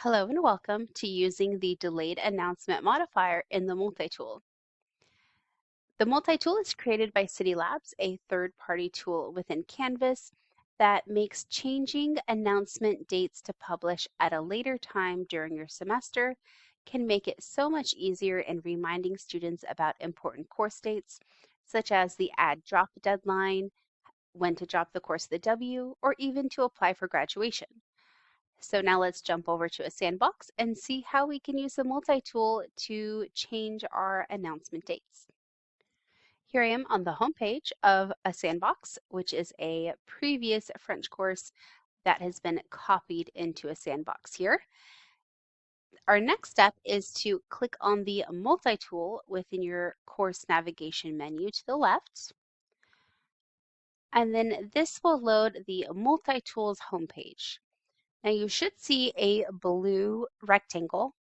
Hello and welcome to using the delayed announcement modifier in the MultiTool. The MultiTool is created by Cidi Labs, a third-party tool within Canvas that makes changing announcement dates to publish at a later time during your semester can make it so much easier in reminding students about important course dates, such as the add drop deadline, when to drop the course of the W, or even to apply for graduation. So now let's jump over to a sandbox and see how we can use the multi-tool to change our announcement dates. Here I am on the home page of a sandbox, which is a previous French course that has been copied into a sandbox here. Our next step is to click on the multi-tool within your course navigation menu to the left. And then this will load the multi-tools homepage. Now you should see a blue rectangle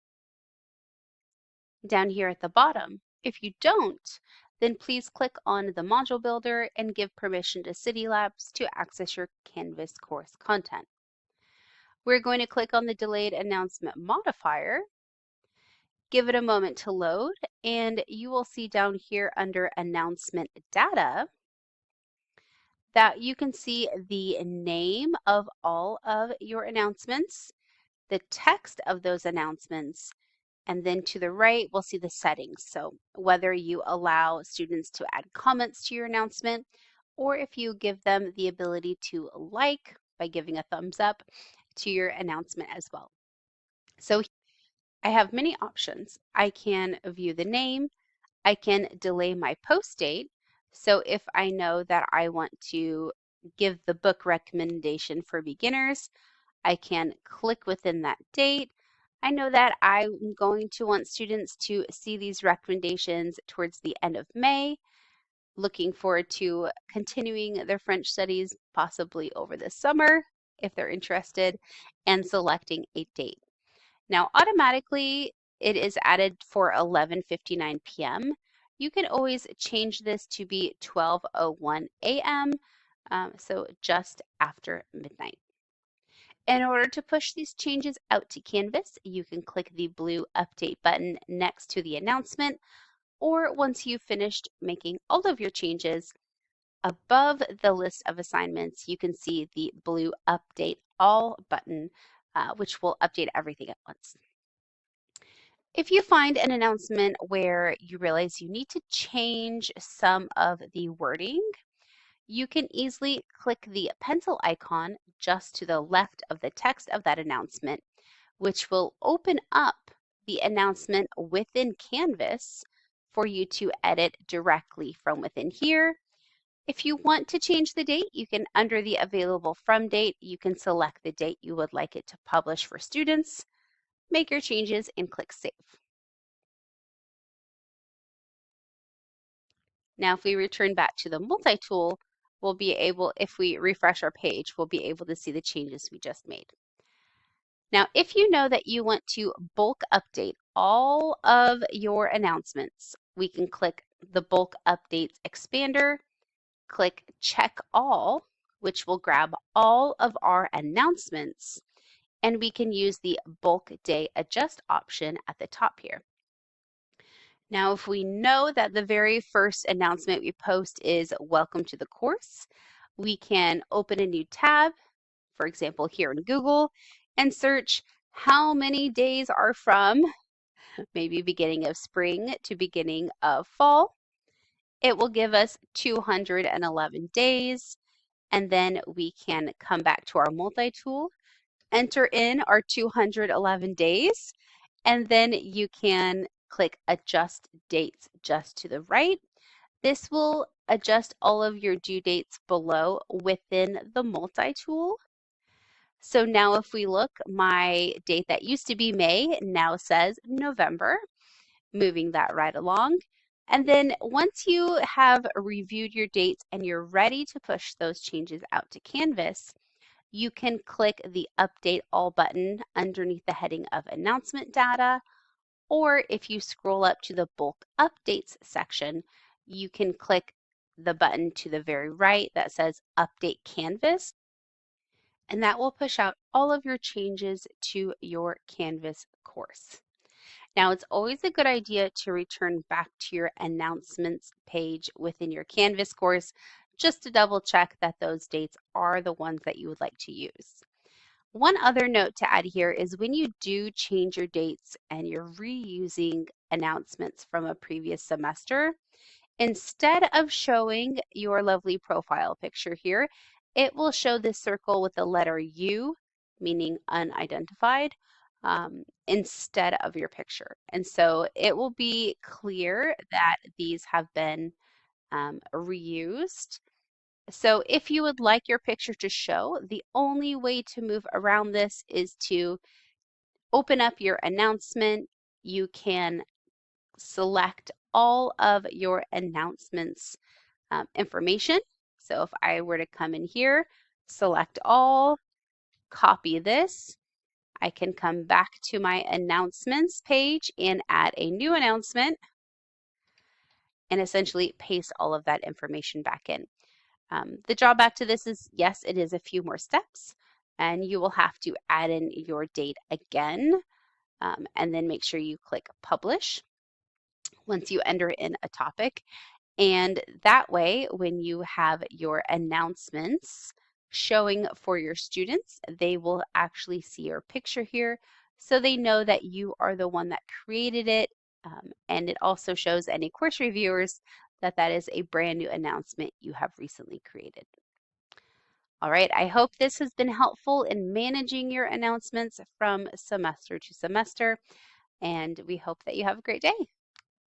down here at the bottom. If you don't, then please click on the module builder and give permission to Cidi Labs to access your Canvas course content. We're going to click on the delayed announcement modifier, give it a moment to load, and you will see down here under announcement data that you can see the name of all of your announcements, the text of those announcements, and then to the right, we'll see the settings. So whether you allow students to add comments to your announcement, or if you give them the ability to like by giving a thumbs up to your announcement as well. So I have many options. I can view the name. I can delay my post date. So if I know that I want to give the book recommendation for beginners, I can click within that date. I know that I'm going to want students to see these recommendations towards the end of May, looking forward to continuing their French studies possibly over the summer if they're interested, and selecting a date. Now automatically it is added for 11:59 p.m. You can always change this to be 12:01 a.m., so just after midnight. In order to push these changes out to Canvas, you can click the blue Update button next to the announcement, or once you've finished making all of your changes, above the list of assignments, you can see the blue Update All button, which will update everything at once. If you find an announcement where you realize you need to change some of the wording, you can easily click the pencil icon just to the left of the text of that announcement, which will open up the announcement within Canvas for you to edit directly from within here. If you want to change the date, you can, under the available from date, you can select the date you would like it to publish for students, make your changes, and click Save. Now, if we return back to the multi-tool, we'll be able, if we refresh our page, we'll be able to see the changes we just made. Now, if you know that you want to bulk update all of your announcements, we can click the bulk updates expander, click check all, which will grab all of our announcements, and we can use the bulk day adjust option at the top here. Now, if we know that the very first announcement we post is welcome to the course, we can open a new tab, for example, here in Google, and search how many days are from maybe beginning of spring to beginning of fall. It will give us 211 days, and then we can come back to our multi-tool, enter in our 211 days, and then you can click Adjust Dates just to the right. This will adjust all of your due dates below within the multi-tool. So now if we look, my date that used to be May now says November, moving that right along. And then once you have reviewed your dates and you're ready to push those changes out to Canvas, you can click the Update All button underneath the heading of Announcement Data, or if you scroll up to the Bulk Updates section, you can click the button to the very right that says Update Canvas. and that will push out all of your changes to your Canvas course. Now, it's always a good idea to return back to your announcements page within your Canvas course just to double check that those dates are the ones that you would like to use. One other note to add here is when you do change your dates and you're reusing announcements from a previous semester, instead of showing your lovely profile picture here, it will show this circle with the letter U, meaning unidentified, instead of your picture. And so it will be clear that these have been reused. So if you would like your picture to show, the only way to move around this is to open up your announcement. You can select all of your announcements information. So if I were to come in here, select all, copy this, I can come back to my announcements page and add a new announcement and essentially paste all of that information back in. The drawback to this is, yes, it is a few more steps, and you will have to add in your date again, and then make sure you click publish once you enter in a topic. And that way, when you have your announcements showing for your students, they will actually see your picture here, so they know that you are the one that created it. And it also shows any course reviewers that that is a brand new announcement you have recently created. All right, I hope this has been helpful in managing your announcements from semester to semester, and we hope that you have a great day.